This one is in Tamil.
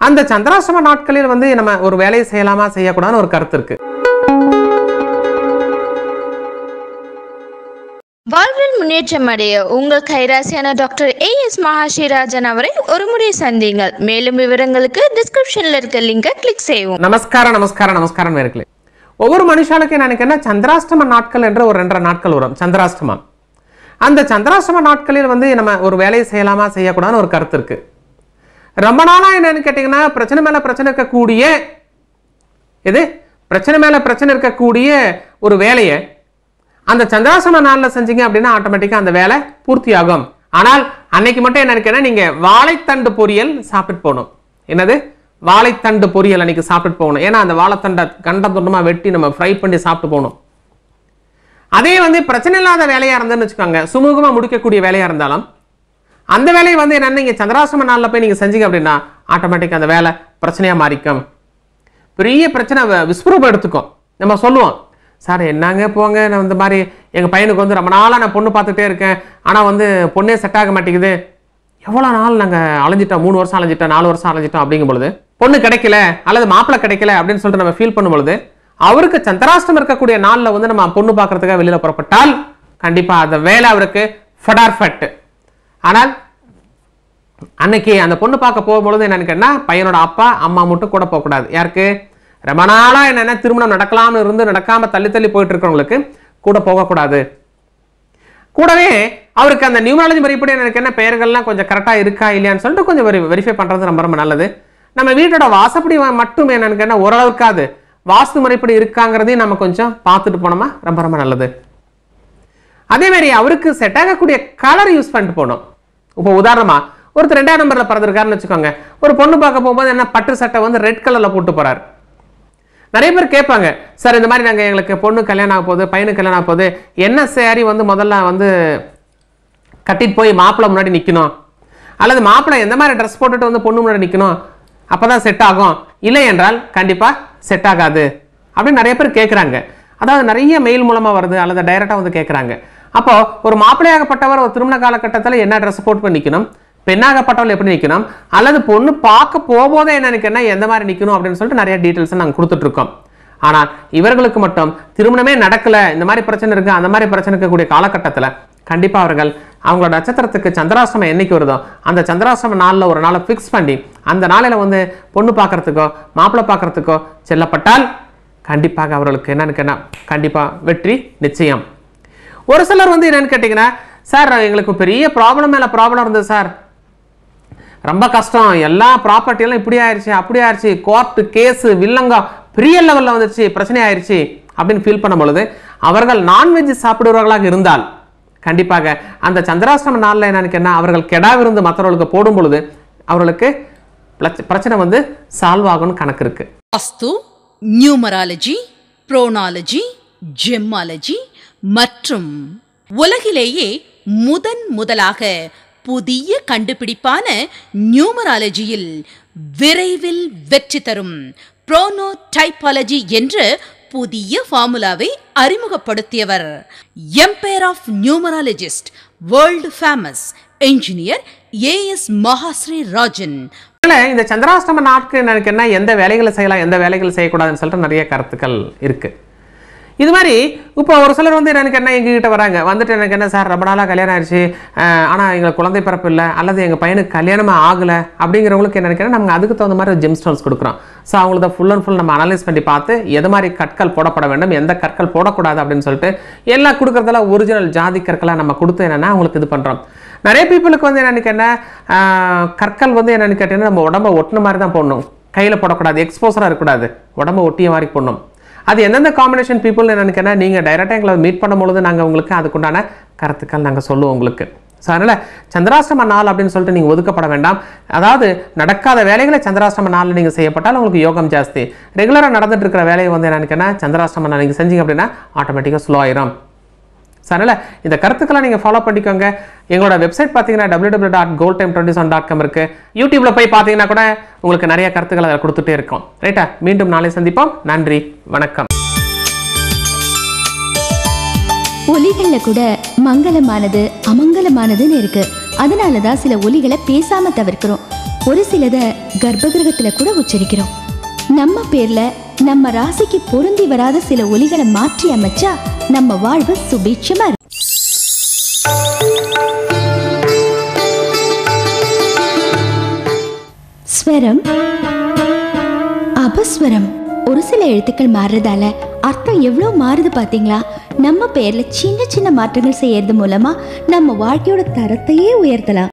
அந்த சந்திராஷ்டம நாட்களில் வந்து நம்ம ஒரு வேலையை செய்யலாமா செய்யக்கூடாதுன்னு ஒரு கருத்து இருக்கு. வாழ்வில் முன்னேற்றம் அடைய உங்கள் கைராசியான டாக்டர் AS மகாஸ்ரீராஜன் அவரை ஒரு முறை சந்தியுங்கள். மேலும் விவரங்களுக்கு டிஸ்கிரிப்ஷன்ல இருக்க லிங்கை கிளிக் செய்வோம். நமஸ்காரம் நேயர்களே. ஒவ்வொரு மனுஷாளுக்கு எனக்கு என்ன சந்திராஷ்டம நாட்கள் என்ற ஒரு 2 நாட்கள் வரும். சந்திராஷ்டமம். அந்த சந்திராஷ்டம நாட்களில் வந்து நம்ம ஒரு வேலையை செய்யலாமா செய்யக்கூடாதுன்னு ஒரு கருத்து இருக்கு. ரொம்ப நாளா என்னன்னு கேட்டீங்கன்னா பிரச்சனை மேல பிரச்சனை இருக்கக்கூடிய ஒரு வேலையை அந்த சந்திராஷ்டம நாள்ல செஞ்சீங்க அப்படின்னா ஆட்டோமேட்டிக்கா அந்த வேலை பூர்த்தி ஆகும். ஆனால் அன்னைக்கு மட்டும் என்ன இருக்குன்னா நீங்க வாழைத்தண்டு பொரியல் சாப்பிட்டு போகணும். என்னது? வாழைத்தண்டு பொரியல் அன்னைக்கு சாப்பிட்டு போகணும். ஏன்னா அந்த வாழைத்தண்டை கண்ட துண்டமா வெட்டி நம்ம ஃப்ரை பண்ணி சாப்பிட்டு போகணும். அதே வந்து பிரச்சனை இல்லாத வேலையா இருந்ததுன்னு வச்சுக்கோங்க, சுமூகமா முடிக்கக்கூடிய வேலையா இருந்தாலும் அந்த வேலையை வந்து என்னன்னா நீங்க சந்திராஷ்டம நாள்ல போய் நீங்க செஞ்சீங்க அப்படின்னா ஆட்டோமேட்டிக்கா அந்த வேலை பிரச்சனையா மாறிக்கும். பெரிய பிரச்சனை விஸ்வரூபம் எடுத்துக்கும். நம்ம சொல்லுவோம், சார் என்னங்க போங்க, நான் இந்த மாதிரி எங்கள் பையனுக்கு வந்து ரொம்ப நாளாக நான் பொண்ணு பார்த்துட்டே இருக்கேன், ஆனால் வந்து பொண்ணே செட் ஆக மாட்டேங்குது, எவ்வளோ நாள் நாங்கள் அலைஞ்சிட்டோம், 3 வருஷம் அலைஞ்சிட்டோம், 4 வருஷம் அலைஞ்சிட்டோம் அப்படிங்கும் பொழுது பொண்ணு கிடைக்கல அல்லது மாப்பிள்ளை கிடைக்கல அப்படின்னு சொல்லிட்டு நம்ம ஃபீல் பண்ணும் பொழுது அவருக்கு சந்திராஷ்டம் இருக்கக்கூடிய நாளில் வந்து நம்ம பொண்ணு பார்க்கறதுக்காக வெளியில் புறப்பட்டால் கண்டிப்பாக அந்த வேலை அவருக்கு ஃபடார்ஃபட். ஆனால் அன்னைக்கு அந்த பொண்ணு பார்க்க போகும்பொழுது என்னன்னு கேட்டால் பையனோட அப்பா அம்மா மட்டும் கூட போகக்கூடாது. யாருக்கு? ரொம்ப நாளா என்னென்ன திருமணம் நடக்கலாம்னு இருந்து நடக்காம தள்ளி போயிட்டு இருக்கிறவங்களுக்கு கூட போகக்கூடாது. கூடவே அவருக்கு அந்த நியூமராலஜி முறைப்படி எனக்கு என்ன பெயர்கள்லாம் கொஞ்சம் கரெக்டா இருக்கா இல்லையான்னு சொல்லிட்டு கொஞ்சம் வெரிஃபை பண்றது ரொம்ப ரொம்ப நல்லது. நம்ம வீட்டோட வாசப்படி மட்டும் எனக்கு என்ன ஓரளவுக்காது வாஸ்து முறைப்படி இருக்காங்கிறதையும் நம்ம கொஞ்சம் பார்த்துட்டு போனோமா ரொம்ப ரொம்ப நல்லது. அதே மாதிரி அவருக்கு செட் ஆகக்கூடிய கலர் யூஸ் பண்ணிட்டு போகணும். இப்போ உதாரணமா ஒருத்தர் 2ஆம் நம்பர்ல பிறந்திருக்காருன்னு வச்சுக்கோங்க, ஒரு பொண்ணு பார்க்க போகும்போது என்ன பட்டு சட்டை வந்து ரெட் கலர்ல போட்டு போறாரு. நிறைய பேர் கேட்பாங்க, சார் இந்த மாதிரி நாங்கள் எங்களுக்கு பொண்ணு கல்யாணம் ஆக போகுது, பையனுக்கு கல்யாணம் ஆக போகுது, என்ன சேரீ வந்து முதல்ல வந்து கட்டிட்டு போய் மாப்பிள்ளை முன்னாடி நிற்கணும், அல்லது மாப்பிள்ளை எந்த மாதிரி ட்ரெஸ் போட்டுட்டு வந்து பொண்ணு முன்னாடி நிற்கணும், அப்போதான் செட் ஆகும், இல்லை என்றால் கண்டிப்பாக செட் ஆகாது அப்படின்னு நிறைய பேர் கேட்குறாங்க. அதாவது நிறைய மெயில் மூலமாக வருது அல்லது டைரெக்டாக வந்து கேட்குறாங்க. அப்போ ஒரு மாப்பிள்ளையாகப்பட்டவர் ஒரு திருமண காலகட்டத்தில் என்ன ட்ரெஸ் போட்டு போய் நிற்கணும், பெண்ணாகப்பட்டவள் எப்படி நிற்கணும், அல்லது பொண்ணு பார்க்க போகும்போதே என்ன நிற்கணும், எந்த மாதிரி நிற்கணும் அப்படின்னு சொல்லிட்டு நிறைய டீட்டெயில்ஸ் நாங்கள் கொடுத்துட்டு இருக்கோம். ஆனால் இவர்களுக்கு மட்டும் திருமணமே நடக்கல, இந்த மாதிரி பிரச்சனை இருக்கு, அந்த மாதிரி பிரச்சனை இருக்கக்கூடிய காலகட்டத்தில் கண்டிப்பாக அவர்கள் அவங்களோட நட்சத்திரத்துக்கு சந்திராஷ்டமம் என்னைக்கு வருதோ அந்த சந்திராஷ்டம நாளில் ஒரு நாளை ஃபிக்ஸ் பண்ணி அந்த நாளில் வந்து பொண்ணு பார்க்கறதுக்கோ மாப்பிள்ளை பார்க்கறதுக்கோ செல்லப்பட்டால் கண்டிப்பாக அவர்களுக்கு என்னன்னு கண்டிப்பாக வெற்றி நிச்சயம். ஒரு சிலர் வந்து என்னன்னு கேட்டிங்கன்னா, சார் எங்களுக்கு பெரிய ப்ராப்ளம் மேலே ப்ராப்ளம் இருந்தது சார், ரொம்ப கஷ்டம், எல்லா ப்ராப்பர்ட்டியெல்லாம் இப்படி ஆயிடுச்சு அப்படி ஆயிடுச்சு, கோர்ட்டு கேஸு வில்லங்கம் பெரிய லெவலில் வந்துடுச்சு, பிரச்சனை ஆயிடுச்சு அப்படின்னு ஃபீல் பண்ணும் பொழுது அவர்கள் நான்வெஜ் சாப்பிடுவர்களாக இருந்தால் கண்டிப்பாக அந்த சந்திராஷ்டம நாளில் என்னன்னு அவர்கள் கெடா விருந்து மற்றவர்களுக்கு போடும் பொழுது அவர்களுக்கு பிரச்சனை வந்து சால்வ் ஆகும்னு கணக்கு இருக்கு. வாஸ்து, நியூமராலஜி, புரோனாலஜி, ஜெம்மாலஜி மற்றும் உலகிலேயே முதலாக புதிய கண்டுபிடிப்பான நியூமராலஜியில் விரைவில் வெற்றி தரும் புரோனோடைபாலஜி என்ற புதிய ஃபார்முலாவை அறிமுகப்படுத்தியவர் empire of numerologist, world famous engineer AS Mahasrirajan. இந்த சந்திராஷ்டம நாட்கள் எனக்கு என்ன எந்த வேலைகளை செய்யலாம் எந்த வேலைகளை செய்யக்கூடாதுன்னு சொல்லிட்டு நிறைய கருத்துக்கள் இருக்கு. இது மாதிரி இப்போ ஒரு சிலர் வந்து எனக்கு என்ன எங்ககிட்ட வராங்க, வந்துட்டு எனக்கு என்ன சார் ரொம்ப நாளாக கல்யாணம் ஆயிடுச்சு, ஆனால் எங்களுக்கு குழந்தை பிறப்பு இல்லை அல்லது எங்கள் பையனுக்கு கல்யாணமாக ஆகலை அப்படிங்கிறவங்களுக்கு என்ன நம்ம அதுக்கு தகுந்த மாதிரி ஜெம் ஸ்டோன்ஸ் கொடுக்குறோம். ஸோ அவங்கள ஃபுல் அண்ட் ஃபுல் நம்ம அனலைஸ் பண்ணி பார்த்து எது மாதிரி கற்கள் போடப்பட வேண்டும் எந்த கற்கள் போடக்கூடாது அப்படின்னு சொல்லிட்டு எல்லாம் கொடுக்குறதெல்லாம் ஒரிஜினல் ஜாதி கற்களாக நம்ம கொடுத்து என்னென்னா அவங்களுக்கு இது பண்ணுறோம். நிறைய பீப்புளுக்கு வந்து என்னென்னு என்ன கற்கள் வந்து என்னென்னு கேட்டீங்கன்னா நம்ம உடம்பை ஒட்டின மாதிரி தான் போடணும், கையில் போடக்கூடாது, எக்ஸ்போசராக இருக்கக்கூடாது, உடம்பை ஒட்டிய மாதிரி போடணும். அது எந்தெந்த காம்பினேஷன் பீப்புள் என்னென்னு நீங்கள் டைரெக்டாக எங்களை மீட் பண்ணும்பொழுது நாங்கள் உங்களுக்கு அதுக்குண்டான கருத்துக்கள் நாங்கள் சொல்லுவோம் உங்களுக்கு. ஸோ அதனால் சந்திராஷ்டம நாள் அப்படின்னு சொல்லிட்டு நீங்கள் ஒதுக்கப்பட வேண்டாம். அதாவது நடக்காத வேலைகளை சந்திராஷ்டம நாளில் நீங்கள் செய்யப்பட்டால் உங்களுக்கு யோகம் ஜாஸ்தி. ரெகுலராக நடந்துட்டு இருக்கிற வேலையை வந்து என்னென்னு சந்திராஷ்டம நாள் நீங்கள் செஞ்சீங்க அப்படின்னா ஆட்டோமேட்டிக்காக ஸ்லோ ஆயிரும். ஸோ அதனால் இந்த கருத்துக்களை நீங்கள் ஃபாலோ பண்ணிக்கோங்க. எங்களோட வெப்சைட் பார்த்தீங்கன்னா www.goldtime27.com இருக்குது. யூடியூப்பில் போய் பார்த்தீங்கன்னா கூட உங்களுக்கு நிறைய கருத்துக்களை அதில் கொடுத்துட்டே இருக்கோம். ரைட்டா? மீண்டும் நாளை சந்திப்போம். நன்றி, வணக்கம். ஒலிகள்ல கூட மங்களமானது அமங்கலமானதுன்னு இருக்கு. அதனாலதான் சில ஒலிகளை பேசாம தவிர்க்கிறோம். ஒரு சிலத கர்ப்பகிரகத்துல கூட உச்சரிக்கிறோம். நம்ம பேர்ல நம்ம ராசிக்கு பொருந்தி வராத சில ஒலிகளை மாற்றி அமைச்சா நம்ம வாழ்வு சுபீட்சமா இருக்கும். ஸ்வரம், அபஸ்வரம். ஒரு சில எழுத்துக்கள் மாறுறதால அர்த்தம் எவ்வளவு மாறுது பாத்தீங்களா? நம்ம பேர்ல சின்ன சின்ன மாற்றங்கள் செய்யறது மூலமா நம்ம வாழ்க்கையோட தரத்தையே உயர்த்தலாம்.